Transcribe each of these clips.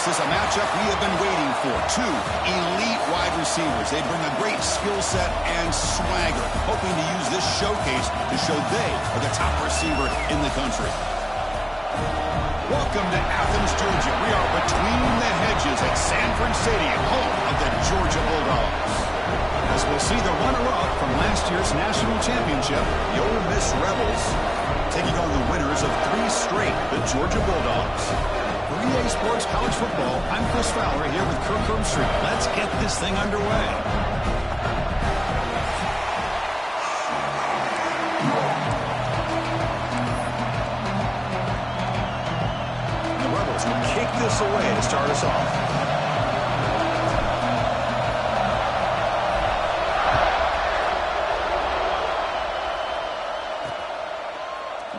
is a matchup we have been waiting for. Two elite wide receivers. They bring a great skill set and swagger, hoping to use this showcase to show they are the top receiver in the country. Welcome to Athens, Georgia. We are between the hedges at Sanford Stadium, home of the Georgia Bulldogs. As we'll see the runner-up from last year's national championship, the Ole Miss Rebels, taking on the winners of 3 straight, the Georgia Bulldogs. For EA Sports College Football, I'm Chris Fowler here with Kirk Herbstreit. Let's get this thing underway. The Rebels will kick this away to start us off.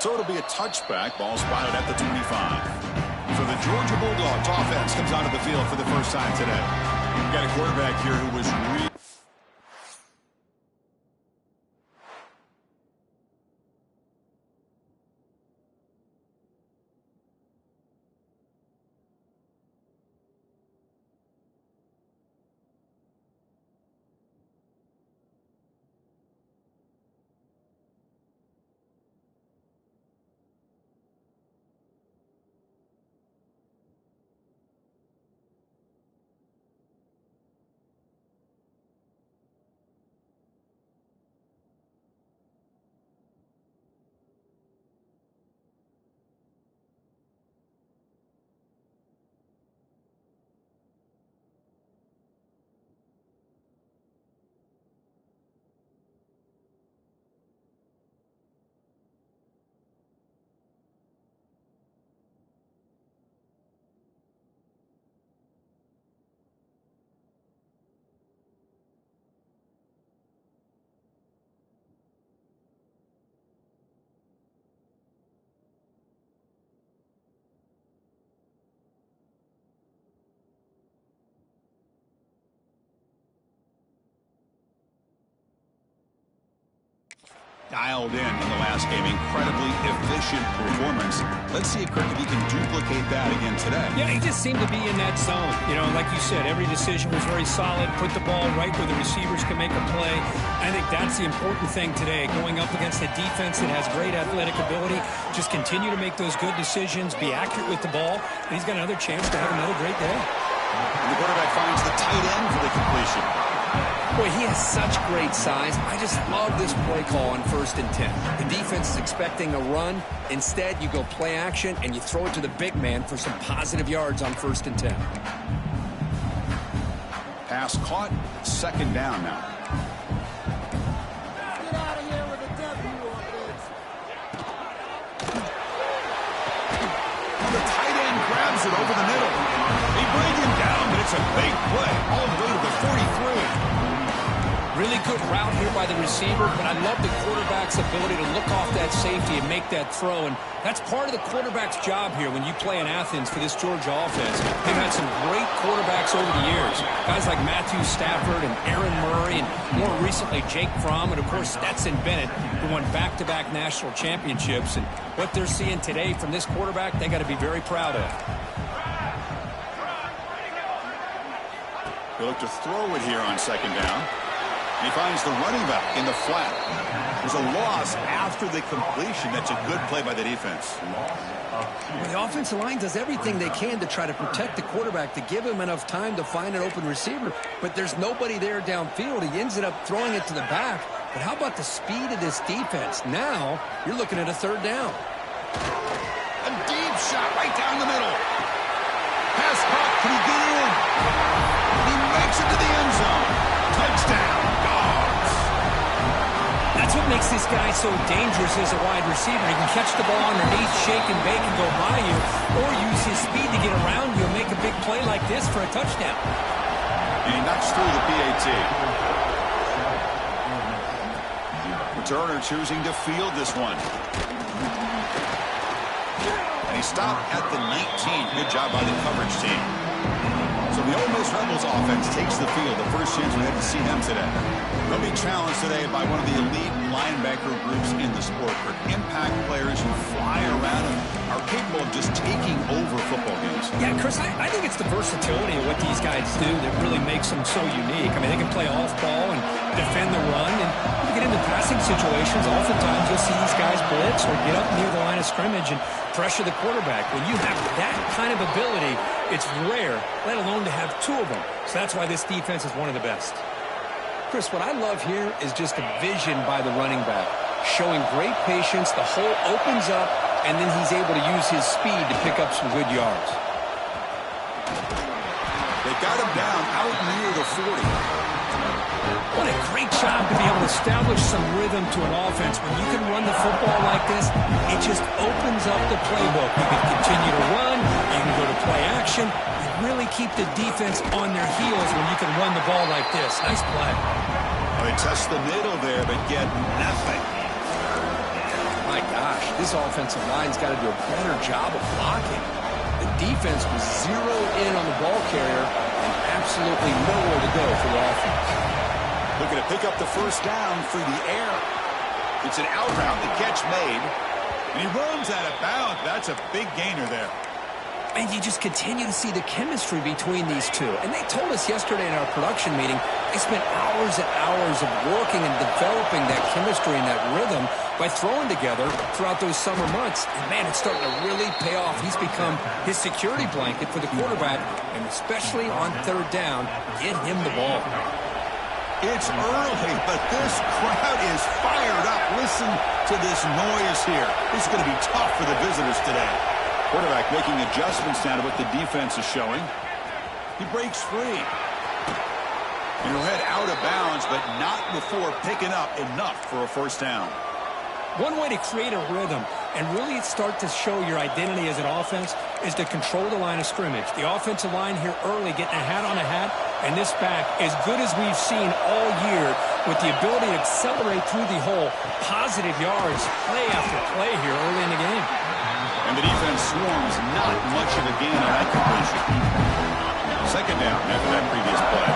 So it'll be a touchback. Ball spotted at the 25. So the Georgia Bulldogs offense comes onto the field for the first time today. We've got a quarterback here who was really... dialed in the last game. Incredibly efficient performance. Let's see, Kirk, if he can duplicate that again today. Yeah, he just seemed to be in that zone. You know, like you said, every decision was very solid. Put the ball right where the receivers can make a play. I think that's the important thing today. Going up against a defense that has great athletic ability. Just continue to make those good decisions. Be accurate with the ball. And he's got another chance to have another great day. And the quarterback finds the tight end for the completion. Boy, he has such great size. I just love this play call on 1st and 10. The defense is expecting a run. Instead, you go play action, and you throw it to the big man for some positive yards on 1st and 10. Pass caught. 2nd down now. Get out of here with a W on this. The tight end grabs it over the middle. They bring him down, but it's a big play all the way to the 43. Really good route here by the receiver, but I love the quarterback's ability to look off that safety and make that throw. And that's part of the quarterback's job here when you play in Athens for this Georgia offense. They've had some great quarterbacks over the years. Guys like Matthew Stafford and Aaron Murray, and more recently Jake Fromm, and of course Stetson Bennett, who won back-to-back national championships. And what they're seeing today from this quarterback, they got to be very proud of. They look to throw it here on 2nd down. He finds the running back in the flat. There's a loss after the completion. That's a good play by the defense. The offensive line does everything they can to try to protect the quarterback, to give him enough time to find an open receiver. But there's nobody there downfield. He ends up throwing it to the back. But how about the speed of this defense? Now you're looking at a 3rd down. A deep shot right down the middle. Pass caught. Can he get in? He makes it to the end zone. Touchdown, Dogs. That's what makes this guy so dangerous as a wide receiver. He can catch the ball underneath, shake and bake and go by you, or use his speed to get around you and make a big play like this for a touchdown. And he knocks through the PAT. Returner choosing to field this one. And he stopped at the 19. Good job by the coverage team. So the Ole Miss Rebels offense takes the field. The first chance we had to see them today. They'll be challenged today by one of the elite linebacker groups in the sport. For impact players who fly around and are capable of just taking over football games. Yeah, Chris, I think it's the versatility of what these guys do that really makes them so unique. I mean, they can play off ball and defend the run, and you get into passing situations, oftentimes you'll see these guys blitz or get up near the line of scrimmage and pressure the quarterback. When you have that kind of ability, it's rare, let alone to have two of them. So that's why this defense is one of the best. Chris, what I love here is just a vision by the running back. Showing great patience, the hole opens up, and then he's able to use his speed to pick up some good yards. They got him down out near the 40. What a great job to be able to establish some rhythm to an offense. When you can run the football like this, it just opens up the playbook. You can continue to run, you can go to play action, you really keep the defense on their heels when you can run the ball like this. Nice play. Well, they test the middle there, but get nothing. My gosh, this offensive line's got to do a better job of blocking. The defense was zeroed in on the ball carrier and absolutely nowhere to go for the offense. Looking to pick up the first down through the air. It's an out route, the catch made. And he runs out of bounds. That's a big gainer there. And you just continue to see the chemistry between these two. And they told us yesterday in our production meeting, they spent hours and hours of working and developing that chemistry and that rhythm by throwing together throughout those summer months. And, man, it's starting to really pay off. He's become his security blanket for the quarterback, and especially on third down, get him the ball. It's early, but this crowd is fired up. Listen to this noise here. This is going to be tough for the visitors today. Quarterback making adjustments now to what the defense is showing. He breaks free. And he'll head out of bounds, but not before picking up enough for a first down. One way to create a rhythm and really start to show your identity as an offense is to control the line of scrimmage. The offensive line here early getting a hat on a hat, and this back, as good as we've seen all year, with the ability to accelerate through the hole, positive yards, play after play here early in the game. And the defense swarms not much of a gain on that completion. Second down after that previous play.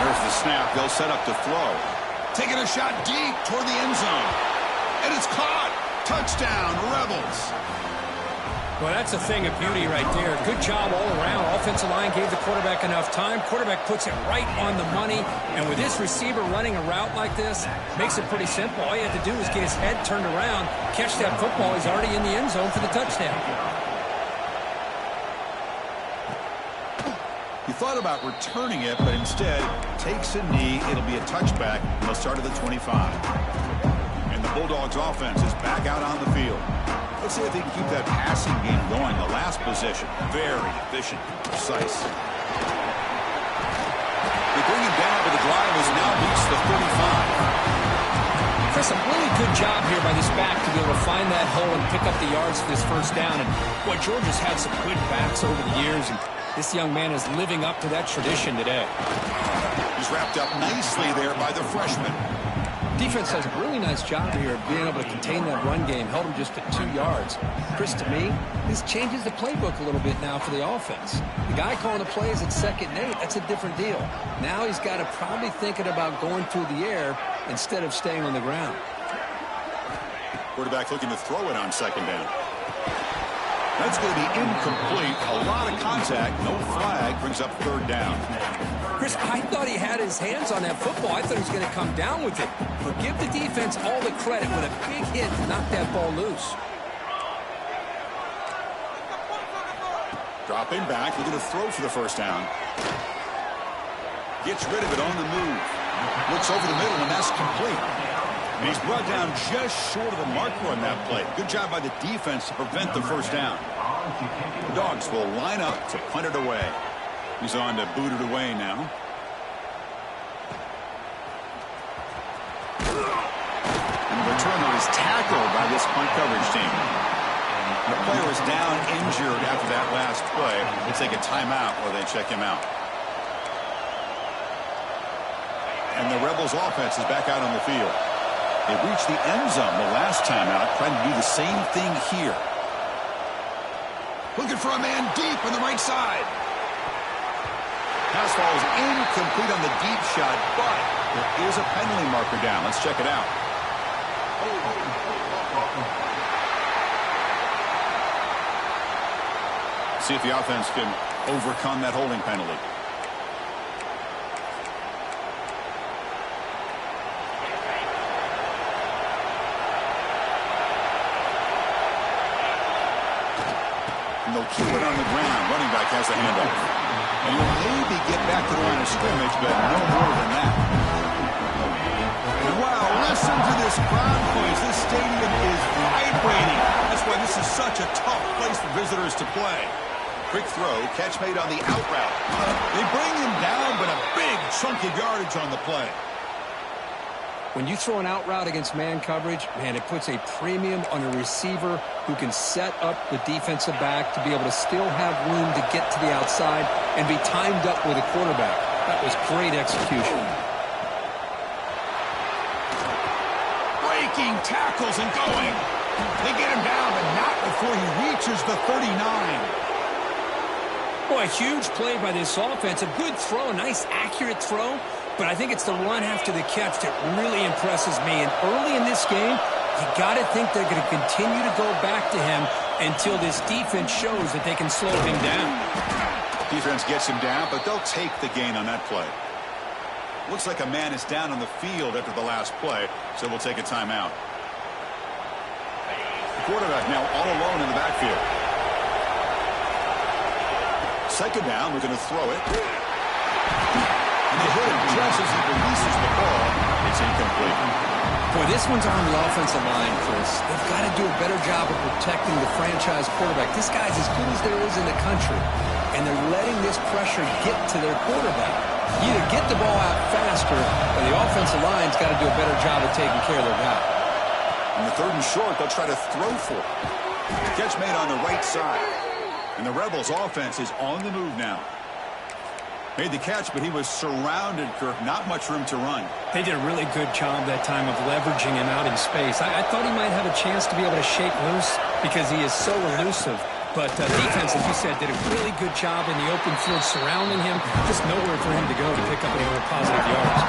There's the snap. They'll set up to throw. Taking a shot deep toward the end zone. And it's caught. Touchdown, Rebels. Well, that's a thing of beauty right there. Good job all around. Offensive line gave the quarterback enough time. Quarterback puts it right on the money. And with this receiver running a route like this, makes it pretty simple. All you have to do is get his head turned around, catch that football. He's already in the end zone for the touchdown. He thought about returning it, but instead takes a knee. It'll be a touchback. They'll start at the 25. And the Bulldogs offense is back out on the field. Let's see if they can keep that passing game going. The last possession, very efficient, precise. They bring him down, but the drive has now reached the 35. Chris, a really good job here by this back to be able to find that hole and pick up the yards for this first down. And boy, Georgia's had some good backs over the years, and this young man is living up to that tradition today. He's wrapped up nicely there by the freshman. Defense does a really nice job here of being able to contain that run game, held him just at 2 yards. Chris, to me, this changes the playbook a little bit now for the offense. The guy calling the plays at 2nd and 8, that's a different deal. Now he's got to probably thinking about going through the air instead of staying on the ground. Quarterback looking to throw it on 2nd down. That's going to be incomplete. A lot of contact, no flag, brings up 3rd down. Chris, I thought he had his hands on that football. I thought he was going to come down with it. But give the defense all the credit with a big hit to knock that ball loose. Dropping back, looking to throw for the first down. Gets rid of it on the move. Looks over the middle, and that's complete. And he's brought down just short of the marker on that play. Good job by the defense to prevent the first down. The Dogs will line up to punt it away. He's on to boot it away now. And the returner is tackled by this punt coverage team. The player is down injured after that last play. They take a timeout or they check him out. And the Rebels offense is back out on the field. They reached the end zone the last time out, trying to do the same thing here. Looking for a man deep on the right side. Pass falls incomplete on the deep shot, but there is a penalty marker down. Let's check it out. See if the offense can overcome that holding penalty. And they'll keep it on the ground. Running back has the handoff. And he'll maybe get back to the line of scrimmage, but no more than that. And wow, listen to this crowd noise. This stadium is vibrating. That's why this is such a tough place for visitors to play. Quick throw, catch made on the out route. They bring him down, but a big chunk of yardage on the play. When you throw an out route against man coverage, man, it puts a premium on a receiver who can set up the defensive back to be able to still have room to get to the outside and be timed up with a quarterback. That was great execution. Breaking tackles and going. They get him down, but not before he reaches the 39. Boy, a huge play by this offense. A good throw, a nice accurate throw. But I think it's the run after the catch that really impresses me. And early in this game, you got to think they're going to continue to go back to him until this defense shows that they can slow him down. Defense gets him down, but they'll take the gain on that play. Looks like a man is down on the field after the last play, so we'll take a timeout. The quarterback now all alone in the backfield. Second down, we're going to throw it. And they hit him just as he releases the ball. It's incomplete. Boy, this one's on the offensive line, Chris. They've got to do a better job of protecting the franchise quarterback. This guy's as good as there is in the country, and they're letting this pressure get to their quarterback. You either get the ball out faster, or the offensive line's got to do a better job of taking care of their guy. On the third and short, they'll try to throw for it. Catch made on the right side. And the Rebels' offense is on the move now. Made the catch, but he was surrounded, Kirk. Not much room to run. They did a really good job that time of leveraging him out in space. I thought he might have a chance to be able to shake loose because he is so elusive. But defense, as you said, did a really good job in the open field surrounding him. Just nowhere for him to go to pick up any more positive yards.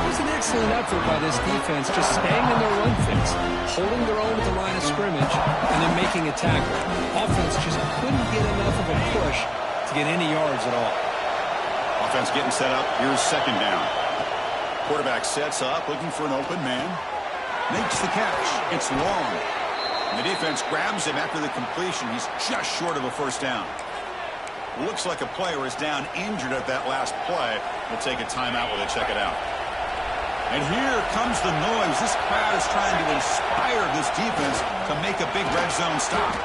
It was an excellent effort by this defense, just staying in their run fits, holding their own at the line of scrimmage, and then making a tackle. Offense just couldn't get enough of a push to get any yards at all. Offense getting set up. Here's second down. Quarterback sets up, looking for an open man. Makes the catch. It's long. And the defense grabs him after the completion. He's just short of a first down. Looks like a player is down injured at that last play. We'll take a timeout while they check it out. And here comes the noise. This crowd is trying to inspire this defense to make a big red zone stop.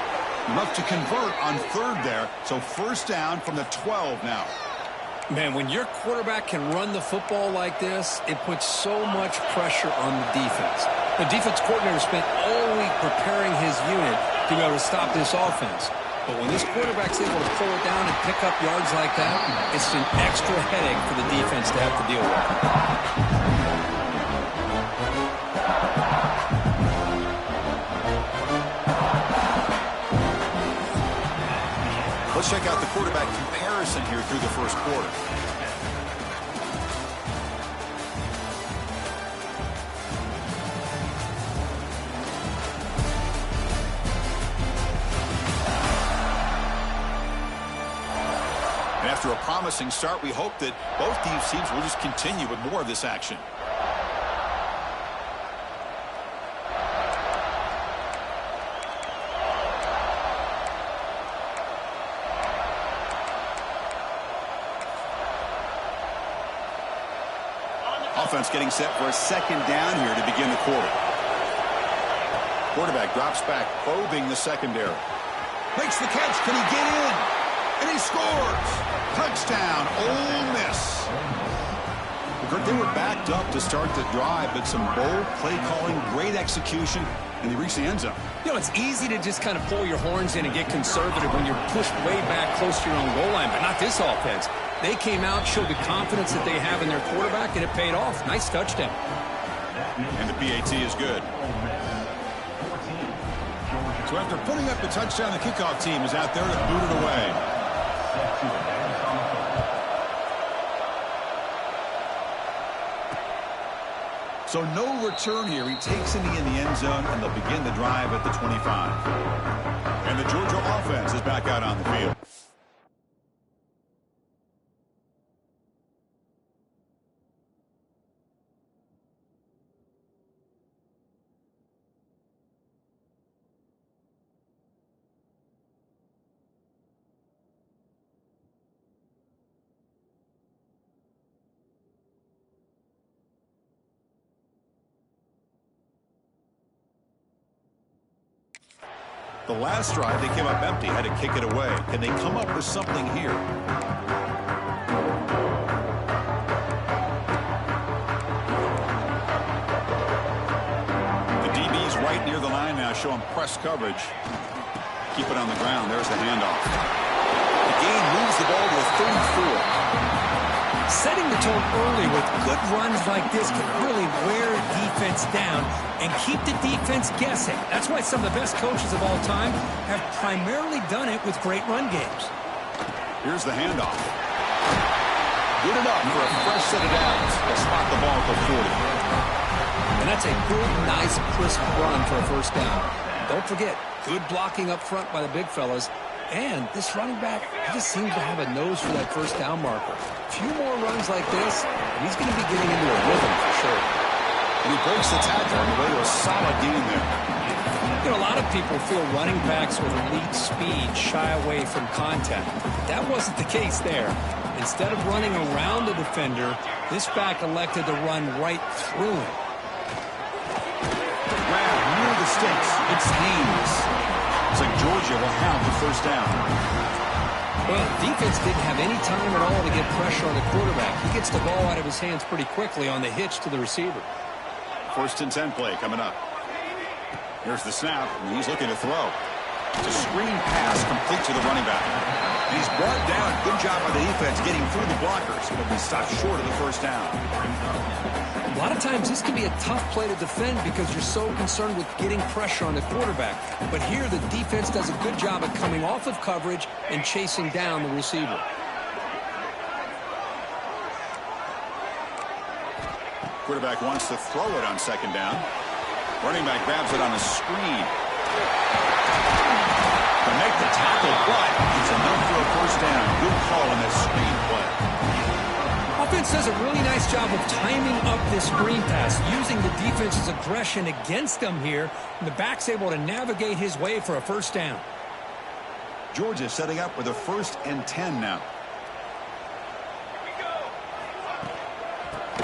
Enough to convert on third there. So first down from the 12 now. Man, when your quarterback can run the football like this, it puts so much pressure on the defense. The defense coordinator spent all week preparing his unit to be able to stop this offense. But when this quarterback's able to pull it down and pick up yards like that, it's an extra headache for the defense to have to deal with. Let's check out the quarterback comparison here through the first quarter. And after a promising start, we hope that both these teams will just continue with more of this action. Offense getting set for a second down here to begin the quarter. Quarterback drops back, probing the secondary. Makes the catch. Can he get in? And he scores. Touchdown, Ole Miss. They were backed up to start the drive, but some bold play calling, great execution, and they reached the end zone. You know, it's easy to just kind of pull your horns in and get conservative when you're pushed way back close to your own goal line, but not this offense. They came out, showed the confidence that they have in their quarterback, and it paid off. Nice touchdown. And the PAT is good. So after putting up the touchdown, the kickoff team is out there to boot it away. So no return here. He takes it in the end zone, and they'll begin the drive at the 25. And the Georgia offense is back out on the field. The last drive, they came up empty, had to kick it away. Can they come up with something here? The DB's right near the line now, showing press coverage. Keep it on the ground. There's the handoff. The gain moves the ball to a 34. Setting the tone early with good runs like this can really wear defense down and keep the defense guessing. That's why some of the best coaches of all time have primarily done it with great run games. Here's the handoff. Good enough for a fresh set of downs. They'll spot the ball at the 40. And that's a good, nice, crisp run for a first down. Don't forget, good blocking up front by the big fellas. And this running back, he just seems to have a nose for that first down marker. A few more runs like this, and he's going to be getting into a rhythm for sure. And he breaks the tackle on the way to a solid gain there. You know, a lot of people feel running backs with elite speed shy away from contact. That wasn't the case there. Instead of running around the defender, this back elected to run right through him. Grab near the sticks. It's Haynes. Looks like Georgia will have the first down. Well, defense didn't have any time at all to get pressure on the quarterback. He gets the ball out of his hands pretty quickly on the hitch to the receiver. First and 10 play coming up. Here's the snap, and he's looking to throw. It's a screen pass complete to the running back. And he's brought down. Good job by the defense getting through the blockers. But he stopped short of the first down. A lot of times this can be a tough play to defend because you're so concerned with getting pressure on the quarterback. But here the defense does a good job of coming off of coverage and chasing down the receiver. Quarterback wants to throw it on second down. Running back grabs it on a screen. To make the tackle, but it's enough for a first down. Good call on this screen play. Offense does a really nice job of timing up this screen pass, using the defense's aggression against them here, and the back's able to navigate his way for a first down. Georgia setting up with a 1st and 10 now.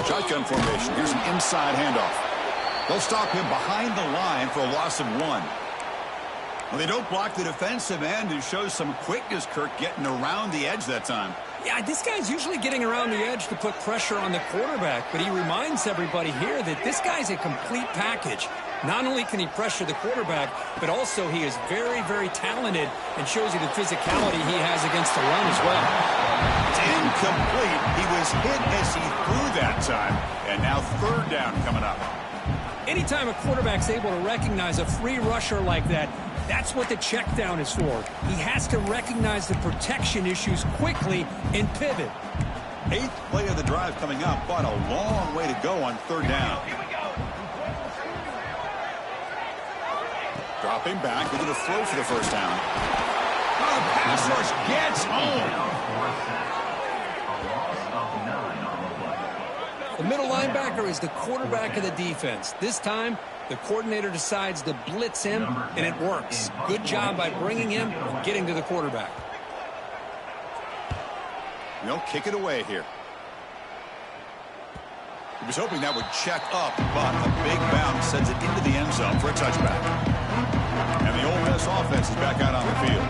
Shotgun formation. Here's an inside handoff. They'll stop him behind the line for a loss of 1. Well, they don't block the defensive end, who shows some quickness, Kirk, getting around the edge that time. Yeah, this guy's usually getting around the edge to put pressure on the quarterback, but he reminds everybody here that this guy's a complete package. Not only can he pressure the quarterback, but also he is very, very talented and shows you the physicality he has against the run as well. It's incomplete. He was hit as he threw that time, and now third down coming up. Anytime a quarterback's able to recognize a free rusher like that, that's what the check down is for. He has to recognize the protection issues quickly and pivot. 8th play of the drive coming up, but a long way to go on third down. Dropping back, looking to throw for the first down. Oh, the pass rush gets home. The middle linebacker is the quarterback of the defense. This time, the coordinator decides to blitz him, and it works. Good job by bringing him and getting to the quarterback. They'll kick it away here. He was hoping that would check up, but a big bounce sends it into the end zone for a touchback. And the Ole Miss offense is back out on the field.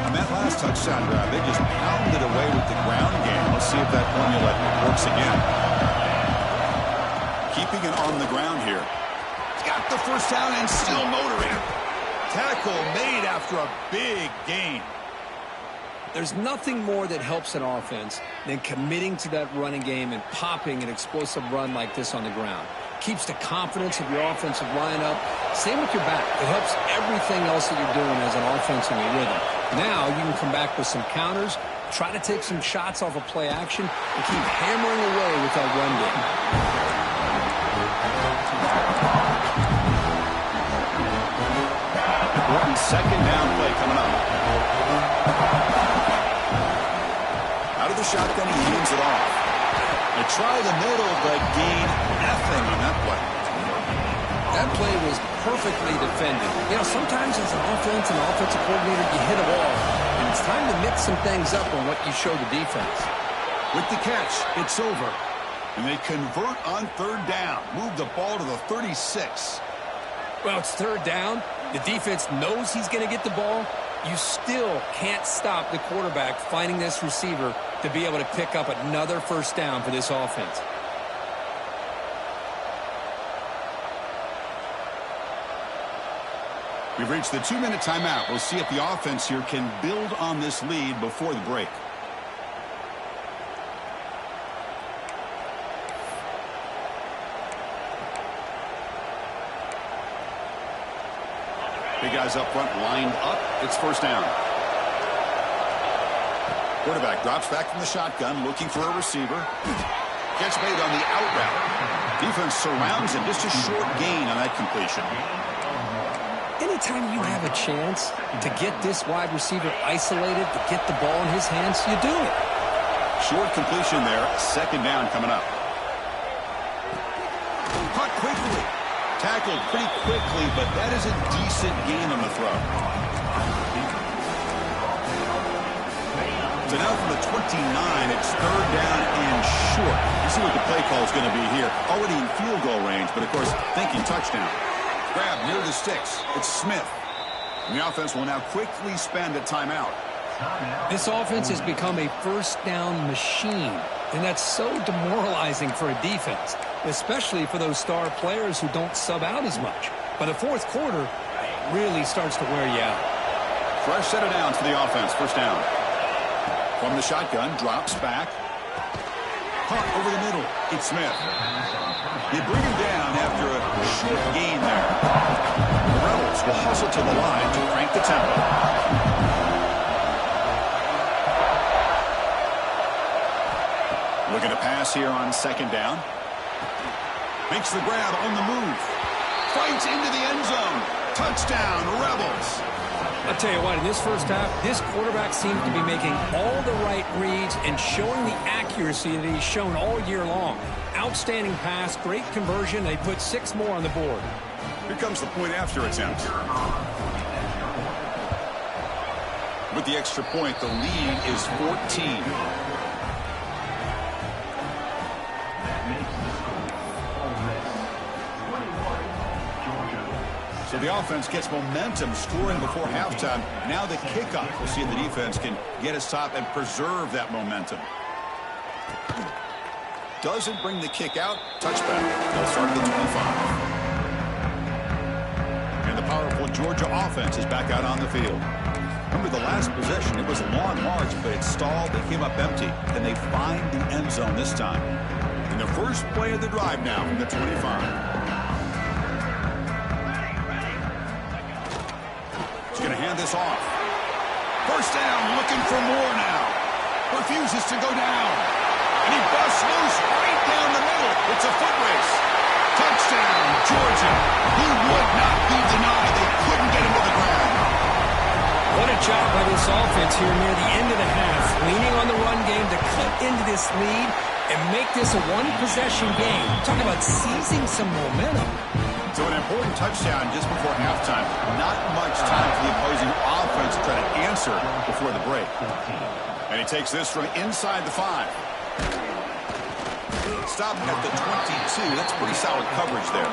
On that last touchdown drive, they just pounded away with the ground game. Let's see if that formula works again. Keeping it on the ground here. He's got the first down and still motoring. Tackle made after a big gain. There's nothing more that helps an offense than committing to that running game and popping an explosive run like this on the ground. keeps the confidence of your offensive line up. Same with your back. It helps everything else that you're doing as an offense in your rhythm. Now you can come back with some counters, try to take some shots off of play action, and keep hammering away with that run game. Important second down play coming up. Out of the shotgun, he hands it off. They try the middle, but gain nothing on that play. That play was perfectly defended. You know, sometimes as an offense and offensive coordinator, you hit a wall, and it's time to mix some things up on what you show the defense. With the catch, it's over. And they convert on third down. Move the ball to the 36. Well, it's third down. The defense knows he's going to get the ball. You still can't stop the quarterback finding this receiver to be able to pick up another first down for this offense. We've reached the 2-minute timeout. We'll see if the offense here can build on this lead before the break. Big guys up front lined up. It's first down. Quarterback drops back from the shotgun, looking for a receiver. Gets made on the out route. Defense surrounds him. Just a short gain on that completion. Anytime you have a chance to get this wide receiver isolated, to get the ball in his hands, you do it. Short completion there. Second down coming up. Caught quickly. Tackled pretty quickly, but that is a decent gain on the throw. So now from the 29, it's third down and short. You see what the play call is going to be here. Already in field goal range, but of course, thinking touchdown. Grab near the sticks. It's Smith. And the offense will now quickly spend a timeout. This offense has become a first down machine, and that's so demoralizing for a defense, especially for those star players who don't sub out as much. But the fourth quarter really starts to wear you out. Fresh set of downs for the offense. First down. From the shotgun, drops back. Caught over the middle. It's Smith. They bring him down after a short gain there. The Rebels will hustle to the line to crank the tempo. Looking to pass here on second down. Makes the grab on the move. Fights into the end zone. Touchdown, Rebels. I'll tell you what, in this first half, this quarterback seems to be making all the right reads and showing the accuracy that he's shown all year long. Outstanding pass, great conversion. They put 6 more on the board. Here comes the point after attempt. With the extra point, the lead is 14. So the offense gets momentum, scoring before halftime. Now the kickoff. We'll see if the defense can get a stop and preserve that momentum. Doesn't bring the kick out. Touchback. They'll start at the 25. And the powerful Georgia offense is back out on the field. Remember the last possession, it was a long march, but it stalled. They came up empty. And they find the end zone this time. And the first play of the drive now from the 25. Going to hand this off. First down, looking for more now. Refuses to go down. And he busts loose right down the middle. It's a foot race. Touchdown, Georgia. He would not be denied. They couldn't get him to the ground. What a job by this offense here near the end of the half. Leaning on the run game to cut into this lead and make this a one-possession game. Talk about seizing some momentum. So an important touchdown just before halftime. Not much time for the opposing offense to try to answer before the break. And he takes this from inside the 5. Stop at the 22. That's pretty solid coverage there.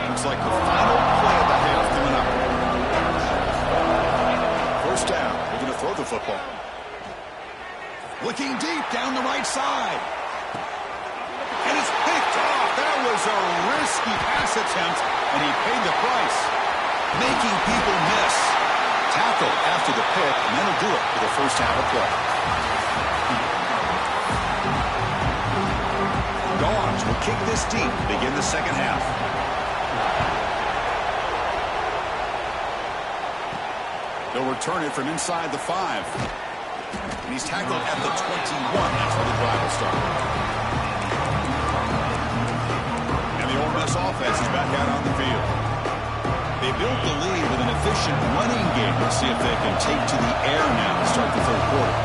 Looks like the final play of the half coming up. First down. They're going to throw the football. Looking deep down the right side. And it's picked off. That was a risky pass attempt, and he paid the price. Making people miss. Tackle after the pick, and that'll do it for the first half of play. Dogs will kick this deep to begin the second half. They'll return it from inside the 5. And he's tackled at the 21. That's where the drive will start. And the Ole Miss offense is back out on the field. They built the lead with an efficient running game. Let's see if they can take to the air now to start the third quarter.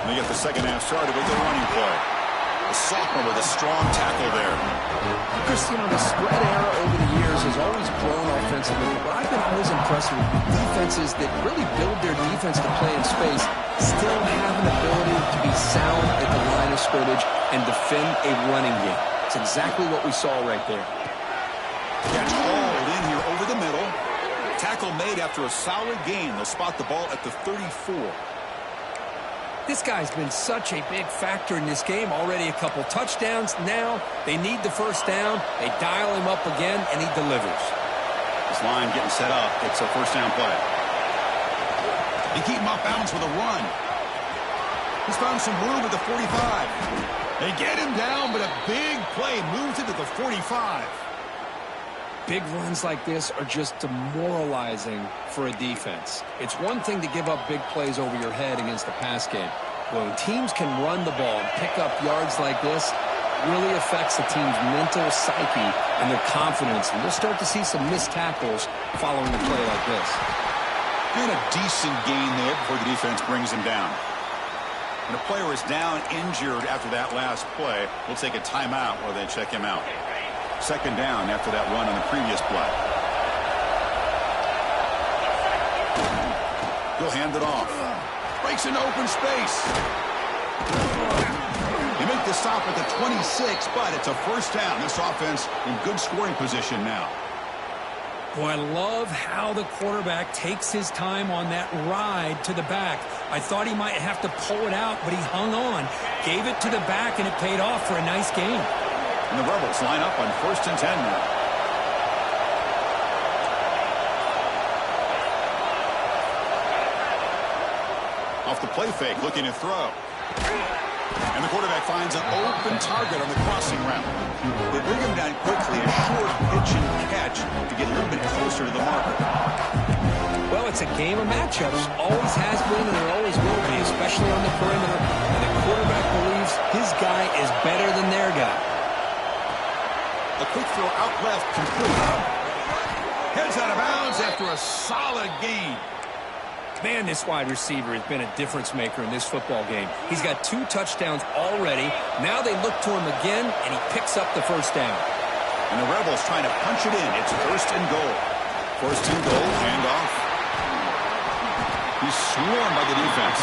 And they get the second half started with the running play. The sophomore with a strong tackle there. Chris, you know, the spread era over the years has always grown offensively, but I've been always impressed with defenses that really build their defense to play in space, still have an ability to be sound at the line of scrimmage and defend a running game. It's exactly what we saw right there. Catch hauled in here over the middle. Tackle made after a solid gain. They'll spot the ball at the 34. This guy's been such a big factor in this game. Already a couple touchdowns. Now they need the first down. They dial him up again, and he delivers. This line getting set up. It's a first down play. They keep him off balance with a run. He's found some room at the 45. They get him down, but a big play moves it to the 45. Big runs like this are just demoralizing for a defense. It's one thing to give up big plays over your head against the pass game. When teams can run the ball and pick up yards like this, it really affects the team's mental psyche and their confidence. And we'll start to see some missed tackles following a play like this. Doing a decent gain there before the defense brings him down. When a player is down injured after that last play, we'll take a timeout while they check him out. Second down after that run on the previous play. He'll hand it off. Breaks into open space. They make the stop at the 26, but it's a first down. This offense in good scoring position now. Boy, I love how the quarterback takes his time on that ride to the back. I thought he might have to pull it out, but he hung on. Gave it to the back, and it paid off for a nice gain. And the Rebels line up on 1st and 10 now. Off the play fake, looking to throw. And the quarterback finds an open target on the crossing route. They bring him down quickly, a short pitch and catch to get a little bit closer to the marker. Well, it's a game of matchups. Always has been, and there always will be, especially on the perimeter. And the quarterback believes his guy is better than their guy. A quick throw out left, complete. Heads out of bounds after a solid gain. Man, this wide receiver has been a difference maker in this football game. He's got 2 touchdowns already. Now they look to him again, and he picks up the first down. And the Rebels trying to punch it in. It's 1st and goal. 1st and goal, handoff. He's swarmed by the defense.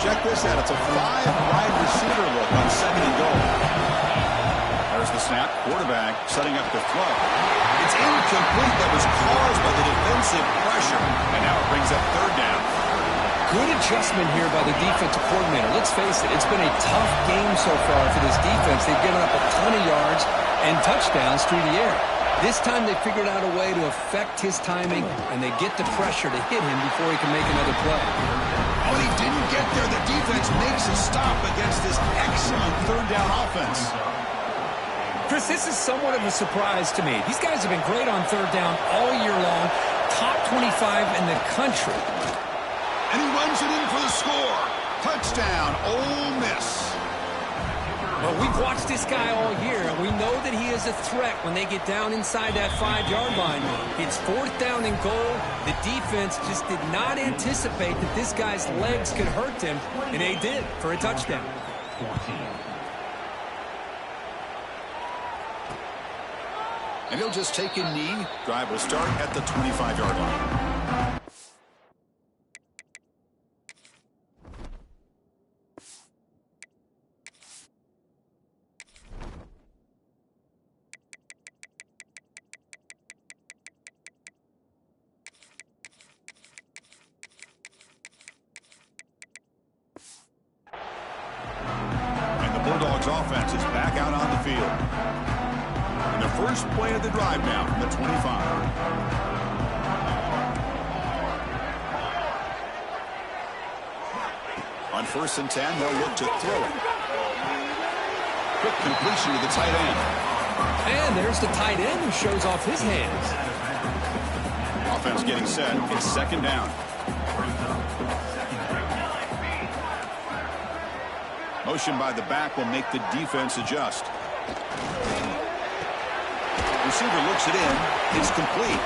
Check this out. It's a 5-wide receiver look on 2nd and goal. There's the snap. Quarterback setting up the throw. It's incomplete. That was caused by the defensive pressure. And now it brings up 3rd down. Good adjustment here by the defensive coordinator. Let's face it, it's been a tough game so far for this defense. They've given up a ton of yards and touchdowns through the air. This time they figured out a way to affect his timing, and they get the pressure to hit him before he can make another play. When he didn't get there, the defense makes a stop against this excellent 3rd down offense. Chris, this is somewhat of a surprise to me. These guys have been great on 3rd down all year long. Top 25 in the country. And he runs it in for the score. Touchdown, Ole Miss. Well, we've watched this guy all year, and we know that he is a threat when they get down inside that 5-yard line. It's 4th down and goal. The defense just did not anticipate that this guy's legs could hurt him, and they did for a touchdown. And he'll just take a knee. Drive will start at the 25-yard line. Bulldogs offense is back out on the field. And the first play of the drive now from the 25. On 1st and 10, they'll look to throw it. Quick completion to the tight end. And there's the tight end who shows off his hands. Offense getting set. It's 2nd down. Motion by the back will make the defense adjust. Receiver looks it in. It's complete.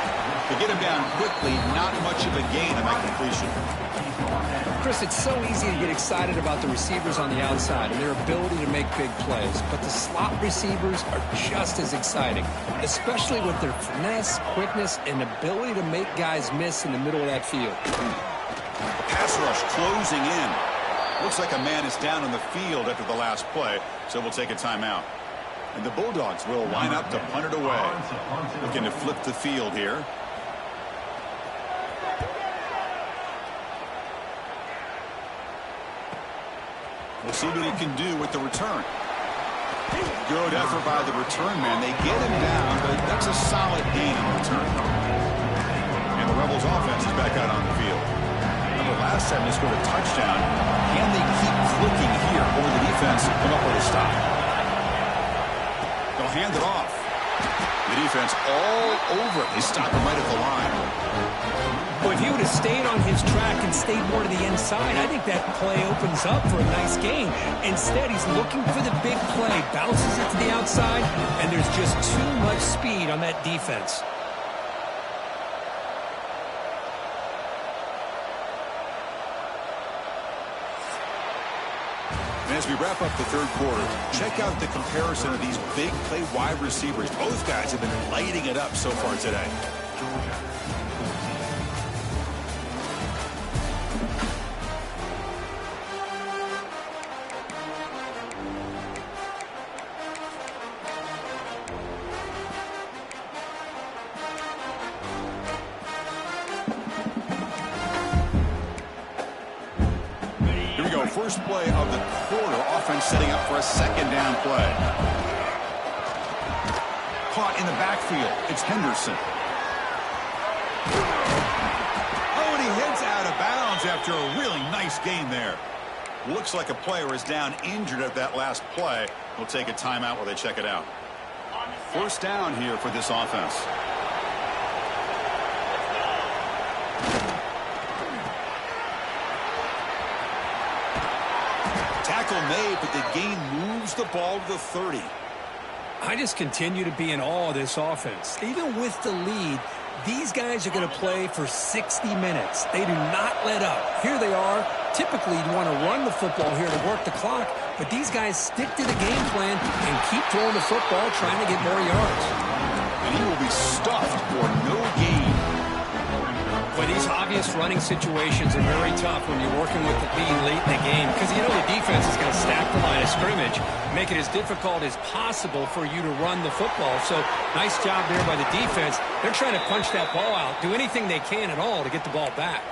To get him down quickly, not much of a gain on that completion. Chris, it's so easy to get excited about the receivers on the outside and their ability to make big plays, but the slot receivers are just as exciting, especially with their finesse, quickness, and ability to make guys miss in the middle of that field. Pass rush closing in. Looks like a man is down on the field after the last play, so we'll take a timeout. And the Bulldogs will line up to punt it away. Looking to flip the field here. We'll see what he can do with the return. Good effort by the return man. They get him down, but that's a solid gain on return. And the Rebels offense is back out on the field. Remember last time they scored a touchdown. Can they keep clicking here, or the defense come up with a stop? They'll hand it off. The defense all over it. They stop him right at the line. Well, if he would have stayed on his track and stayed more to the inside, I think that play opens up for a nice gain. Instead, he's looking for the big play, bounces it to the outside, and there's just too much speed on that defense. And as we wrap up the 3rd quarter, check out the comparison of these big play wide receivers. Both guys have been lighting it up so far today. First play of the quarter, offense setting up for a 2nd down play. Caught in the backfield. It's Henderson. Oh, and he heads out of bounds after a really nice gain there. Looks like a player is down injured at that last play. We'll take a timeout while they check it out. 1st down here for this offense. Tackle made, but the gain moves the ball to the 30. I just continue to be in awe of this offense. Even with the lead, these guys are going to play for 60 minutes. They do not let up. Here they are. Typically, you want to run the football here to work the clock, but these guys stick to the game plan and keep throwing the football, trying to get more yards. And he will be stuffed for no gain. But these obvious running situations are very tough when you're working with the lead late in the game, because you know the defense is going to stack the line of scrimmage, make it as difficult as possible for you to run the football. So nice job there by the defense. They're trying to punch that ball out, do anything they can at all to get the ball back.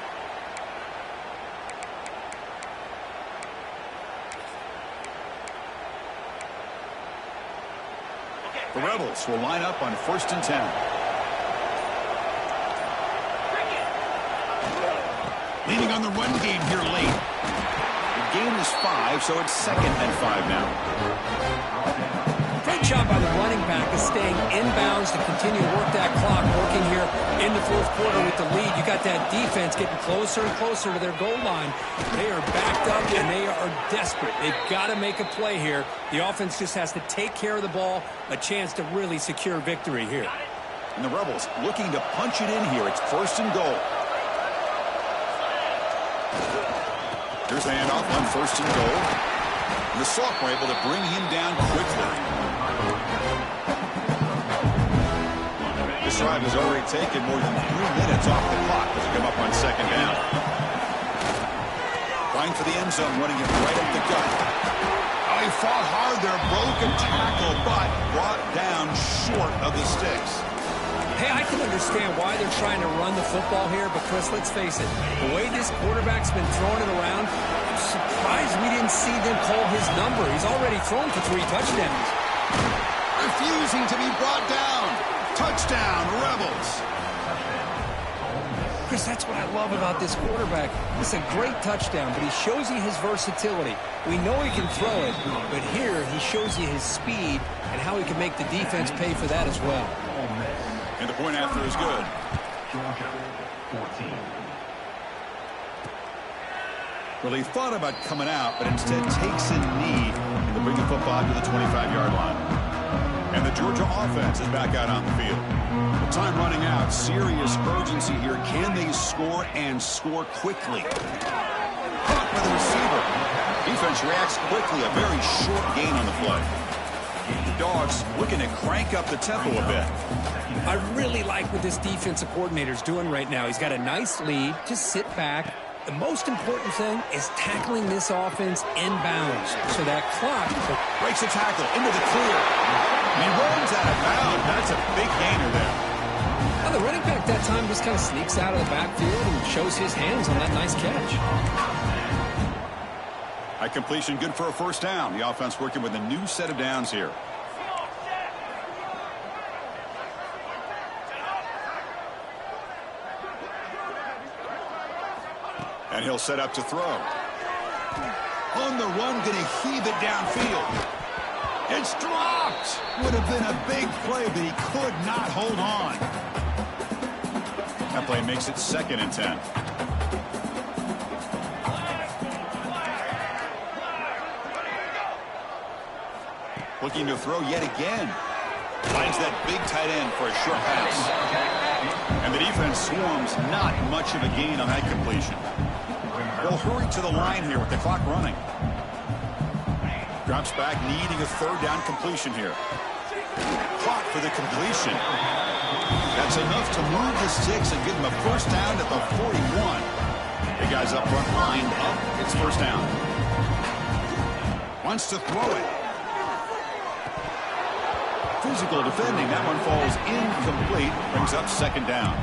The Rebels will line up on 1st and 10. Leaning on the run game here late. The gain is 5, so it's 2nd and 5 now. Great job by the running back of staying inbounds to continue to work that clock, working here in the 4th quarter with the lead. You got that defense getting closer and closer to their goal line. They are backed up and they are desperate. They've got to make a play here. The offense just has to take care of the ball, a chance to really secure victory here. And the Rebels looking to punch it in here. It's 1st and goal. Here's the handoff on 1st and goal. And the Soft were able to bring him down quickly. This drive has already taken more than 3 minutes off the clock as they come up on 2nd down. Trying for the end zone, running it right up the gut. Oh, he fought hard there, broken tackle, but brought down short of the sticks. Hey, I can understand why they're trying to run the football here, but Chris, let's face it, the way this quarterback's been throwing it around, I'm surprised we didn't see them call his number. He's already thrown for 3 touchdowns. Refusing to be brought down. Touchdown, Rebels. Chris, that's what I love about this quarterback. It's a great touchdown, but he shows you his versatility. We know he can throw it, but here he shows you his speed and how he can make the defense pay for that as well. And the point after is good. Well, he thought about coming out, but instead takes a knee and to bring the football to the 25-yard line. And the Georgia offense is back out on the field. With time running out, serious urgency here. Can they score and score quickly? Caught by the receiver. Defense reacts quickly. A very short gain on the play. The Dogs looking to crank up the tempo a bit. I really like what this defensive coordinator is doing right now. He's got a nice lead. Just sit back. The most important thing is tackling this offense inbounds. So that clock breaks a tackle into the clear. And he runs out of bounds. That's a big gainer there. Well, the running back that time just kind of sneaks out of the backfield and shows his hands on that nice catch. High completion, good for a first down. The offense working with a new set of downs here. And he'll set up to throw. On the run, going to heave it downfield. It's dropped. Would have been a big play, but he could not hold on. That play makes it 2nd and 10. Looking to throw yet again. Finds that big tight end for a short pass. And the defense swarms, not much of a gain on that completion. They'll hurry to the line here with the clock running. Drops back, needing a 3rd down completion here. Caught for the completion. That's enough to move the sticks and give them a first down at the 41. The guys up front lined up. It's first down. Wants to throw it. Physical defending. That one falls incomplete. Brings up 2nd down.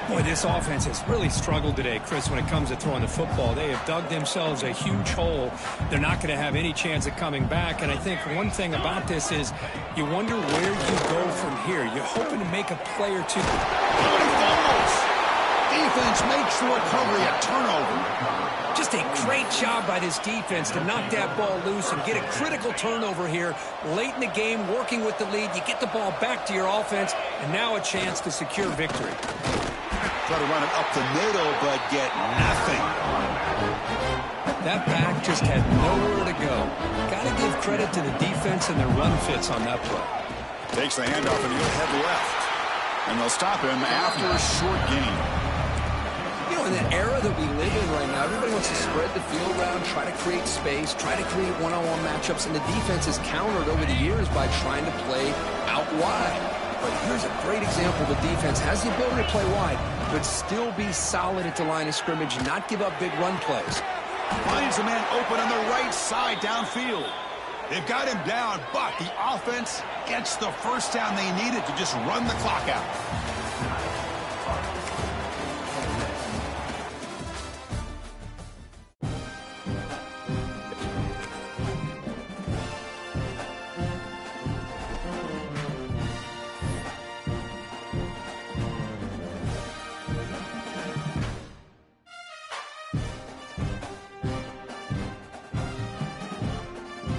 Boy, this offense has really struggled today, Chris, when it comes to throwing the football. They have dug themselves a huge hole. They're not going to have any chance of coming back. And I think one thing about this is you wonder where you go from here. You're hoping to make a play or two. Defense makes the recovery, a turnover. Just a great job by this defense to knock that ball loose and get a critical turnover here late in the game, working with the lead. You get the ball back to your offense, and now a chance to secure victory. Try to run it up the middle, but get nothing. That back just had nowhere to go. Got to give credit to the defense and their run fits on that play. Takes the handoff and he'll head left. And they'll stop him after a short gain. You know, in the era that we live in right now, everybody wants to spread the field around, try to create space, try to create one-on-one matchups, and the defense has countered over the years by trying to play out wide. But here's a great example. The defense has the ability to play wide, but still be solid at the line of scrimmage, not give up big run plays. Finds a man open on the right side downfield. They've got him down, but the offense gets the first down they needed to just run the clock out.